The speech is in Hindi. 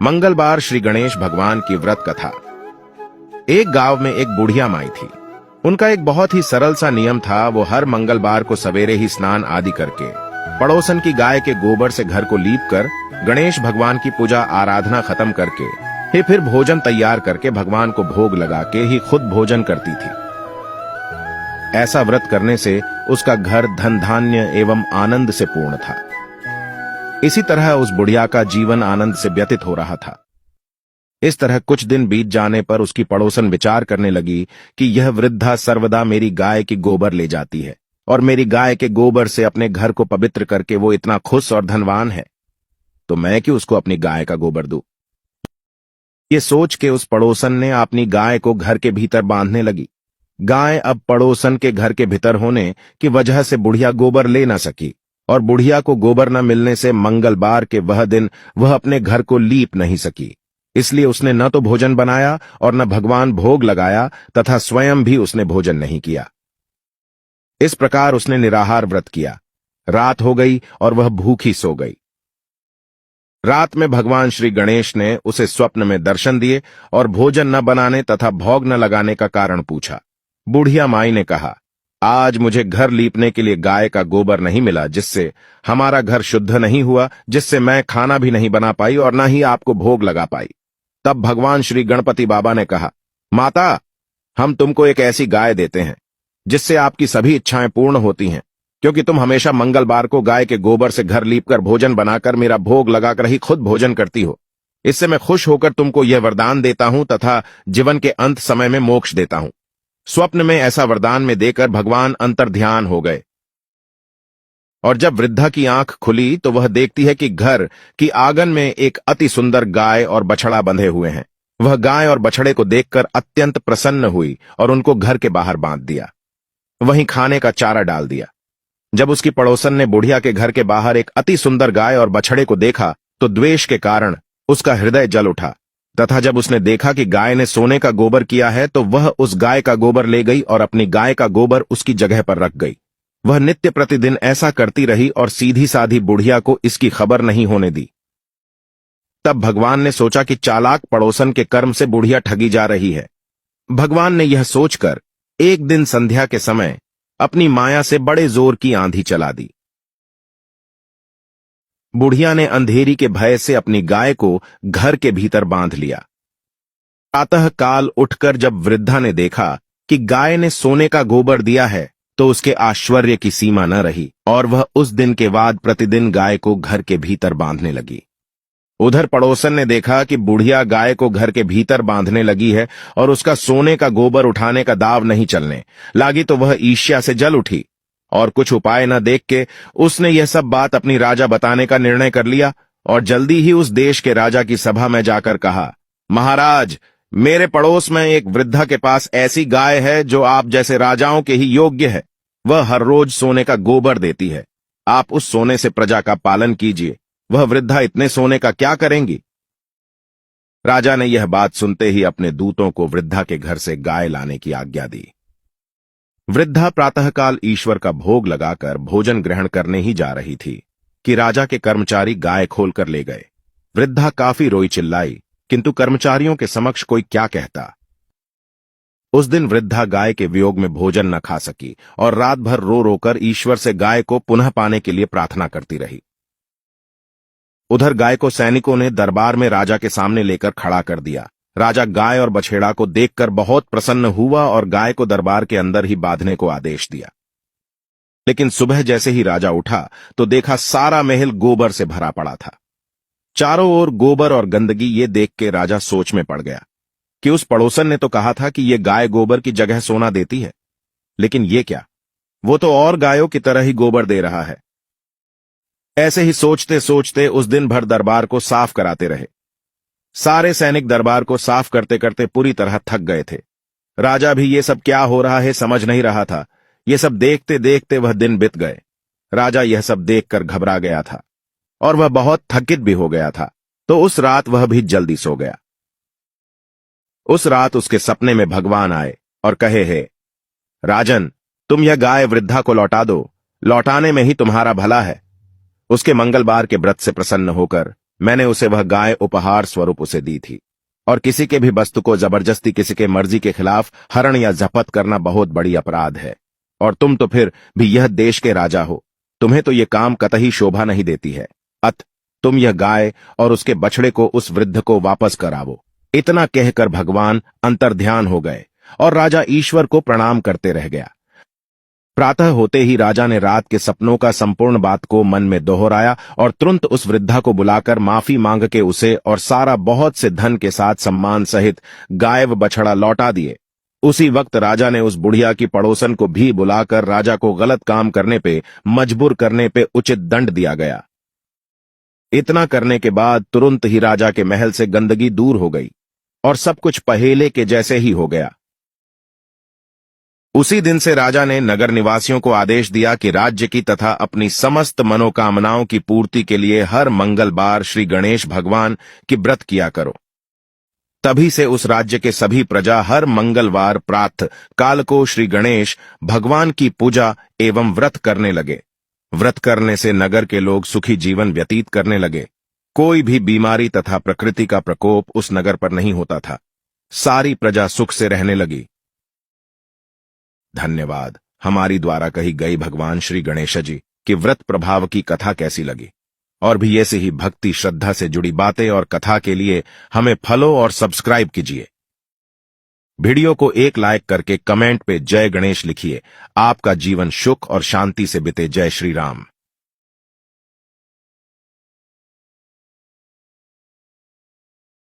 मंगलवार श्री गणेश भगवान की व्रत कथा। एक गांव में एक बुढ़िया माई थी। उनका एक बहुत ही सरल सा नियम था। वो हर मंगलवार को सवेरे ही स्नान आदि करके पड़ोसन की गाय के गोबर से घर को लीप कर गणेश भगवान की पूजा आराधना खत्म करके ही फिर भोजन तैयार करके भगवान को भोग लगा के ही खुद भोजन करती थी। ऐसा व्रत करने से उसका घर धन धान्य एवं आनंद से पूर्ण था। इसी तरह उस बुढ़िया का जीवन आनंद से व्यतीत हो रहा था। इस तरह कुछ दिन बीत जाने पर उसकी पड़ोसन विचार करने लगी कि यह वृद्धा सर्वदा मेरी गाय की गोबर ले जाती है और मेरी गाय के गोबर से अपने घर को पवित्र करके वो इतना खुश और धनवान है, तो मैं क्यों उसको अपनी गाय का गोबर दूं। ये सोच के उस पड़ोसन ने अपनी गाय को घर के भीतर बांधने लगी। गाय अब पड़ोसन के घर के भीतर होने की वजह से बुढ़िया गोबर ले न सकी और बुढ़िया को गोबर न मिलने से मंगलवार के वह दिन वह अपने घर को लीप नहीं सकी। इसलिए उसने न तो भोजन बनाया और न भगवान भोग लगाया तथा स्वयं भी उसने भोजन नहीं किया। इस प्रकार उसने निराहार व्रत किया। रात हो गई और वह भूखी सो गई। रात में भगवान श्री गणेश ने उसे स्वप्न में दर्शन दिए और भोजन न बनाने तथा भोग न लगाने का कारण पूछा। बुढ़िया माई ने कहा, आज मुझे घर लीपने के लिए गाय का गोबर नहीं मिला, जिससे हमारा घर शुद्ध नहीं हुआ, जिससे मैं खाना भी नहीं बना पाई और न ही आपको भोग लगा पाई। तब भगवान श्री गणपति बाबा ने कहा, माता, हम तुमको एक ऐसी गाय देते हैं जिससे आपकी सभी इच्छाएं पूर्ण होती हैं, क्योंकि तुम हमेशा मंगलवार को गाय के गोबर से घर लीपकर भोजन बनाकर मेरा भोग लगाकर ही खुद भोजन करती हो। इससे मैं खुश होकर तुमको यह वरदान देता हूं तथा जीवन के अंत समय में मोक्ष देता हूं। स्वप्न में ऐसा वरदान में देकर भगवान अंतर्ध्यान हो गए और जब वृद्धा की आंख खुली तो वह देखती है कि घर की आंगन में एक अति सुंदर गाय और बछड़ा बंधे हुए हैं। वह गाय और बछड़े को देखकर अत्यंत प्रसन्न हुई और उनको घर के बाहर बांध दिया, वहीं खाने का चारा डाल दिया। जब उसकी पड़ोसन ने बुढ़िया के घर के बाहर एक अति सुंदर गाय और बछड़े को देखा तो द्वेष के कारण उसका हृदय जल उठा तथा जब उसने देखा कि गाय ने सोने का गोबर किया है तो वह उस गाय का गोबर ले गई और अपनी गाय का गोबर उसकी जगह पर रख गई। वह नित्य प्रतिदिन ऐसा करती रही और सीधी साधी बुढ़िया को इसकी खबर नहीं होने दी। तब भगवान ने सोचा कि चालाक पड़ोसन के कर्म से बुढ़िया ठगी जा रही है। भगवान ने यह सोचकर एक दिन संध्या के समय अपनी माया से बड़े जोर की आंधी चला दी। बुढ़िया ने अंधेरी के भय से अपनी गाय को घर के भीतर बांध लिया। प्रातः काल उठकर जब वृद्धा ने देखा कि गाय ने सोने का गोबर दिया है तो उसके आश्चर्य की सीमा न रही और वह उस दिन के बाद प्रतिदिन गाय को घर के भीतर बांधने लगी। उधर पड़ोसन ने देखा कि बुढ़िया गाय को घर के भीतर बांधने लगी है और उसका सोने का गोबर उठाने का दाव नहीं चलने लगी तो वह ईर्ष्या से जल उठी और कुछ उपाय न देख के उसने यह सब बात अपनी राजा बताने का निर्णय कर लिया और जल्दी ही उस देश के राजा की सभा में जाकर कहा, महाराज, मेरे पड़ोस में एक वृद्धा के पास ऐसी गाय है जो आप जैसे राजाओं के ही योग्य है। वह हर रोज सोने का गोबर देती है। आप उस सोने से प्रजा का पालन कीजिए। वह वृद्धा इतने सोने का क्या करेंगी। राजा ने यह बात सुनते ही अपने दूतों को वृद्धा के घर से गाय लाने की आज्ञा दी। वृद्धा प्रातःकाल ईश्वर का भोग लगाकर भोजन ग्रहण करने ही जा रही थी कि राजा के कर्मचारी गाय खोलकर ले गए। वृद्धा काफी रोई चिल्लाई, किंतु कर्मचारियों के समक्ष कोई क्या कहता। उस दिन वृद्धा गाय के वियोग में भोजन न खा सकी और रात भर रो रोकर ईश्वर से गाय को पुनः पाने के लिए प्रार्थना करती रही। उधर गाय को सैनिकों ने दरबार में राजा के सामने लेकर खड़ा कर दिया। राजा गाय और बछेड़ा को देखकर बहुत प्रसन्न हुआ और गाय को दरबार के अंदर ही बांधने को आदेश दिया। लेकिन सुबह जैसे ही राजा उठा तो देखा सारा महल गोबर से भरा पड़ा था। चारों ओर गोबर और गंदगी ये देख के राजा सोच में पड़ गया कि उस पड़ोसन ने तो कहा था कि ये गाय गोबर की जगह सोना देती है, लेकिन ये क्या, वो तो और गायों की तरह ही गोबर दे रहा है। ऐसे ही सोचते सोचते उस दिन भर दरबार को साफ कराते रहे। सारे सैनिक दरबार को साफ करते करते पूरी तरह थक गए थे। राजा भी ये सब क्या हो रहा है समझ नहीं रहा था। ये सब देखते देखते वह दिन बीत गए। राजा यह सब देखकर घबरा गया था और वह बहुत थकित भी हो गया था, तो उस रात वह भी जल्दी सो गया। उस रात उसके सपने में भगवान आए और कहे, हे राजन, तुम यह गाय वृद्धा को लौटा दो, लौटाने में ही तुम्हारा भला है। उसके मंगलवार के व्रत से प्रसन्न होकर मैंने उसे वह गाय उपहार स्वरूप उसे दी थी। और किसी के भी वस्तु को जबरदस्ती किसी के मर्जी के खिलाफ हरण या जब्त करना बहुत बड़ी अपराध है। और तुम तो फिर भी यह देश के राजा हो, तुम्हें तो यह काम कतई शोभा नहीं देती है। अत तुम यह गाय और उसके बछड़े को उस वृद्ध को वापस करावो। इतना कहकर भगवान अंतर्ध्यान हो गए और राजा ईश्वर को प्रणाम करते रह गया। प्रातः होते ही राजा ने रात के सपनों का संपूर्ण बात को मन में दोहराया और तुरंत उस वृद्धा को बुलाकर माफी मांग के उसे और सारा बहुत से धन के साथ सम्मान सहित गाय व बछड़ा लौटा दिए। उसी वक्त राजा ने उस बुढ़िया की पड़ोसन को भी बुलाकर राजा को गलत काम करने पे मजबूर करने पे उचित दंड दिया गया। इतना करने के बाद तुरंत ही राजा के महल से गंदगी दूर हो गई और सब कुछ पहेले के जैसे ही हो गया। उसी दिन से राजा ने नगर निवासियों को आदेश दिया कि राज्य की तथा अपनी समस्त मनोकामनाओं की पूर्ति के लिए हर मंगलवार श्री गणेश भगवान की व्रत किया करो। तभी से उस राज्य के सभी प्रजा हर मंगलवार प्रातः काल को श्री गणेश भगवान की पूजा एवं व्रत करने लगे। व्रत करने से नगर के लोग सुखी जीवन व्यतीत करने लगे। कोई भी बीमारी तथा प्रकृति का प्रकोप उस नगर पर नहीं होता था। सारी प्रजा सुख से रहने लगी। धन्यवाद। हमारी द्वारा कही गई भगवान श्री गणेश जी की व्रत प्रभाव की कथा कैसी लगी? और भी ऐसे ही भक्ति श्रद्धा से जुड़ी बातें और कथा के लिए हमें फॉलो और सब्सक्राइब कीजिए। वीडियो को एक लाइक करके कमेंट पे जय गणेश लिखिए। आपका जीवन सुख और शांति से बीते। जय श्री राम।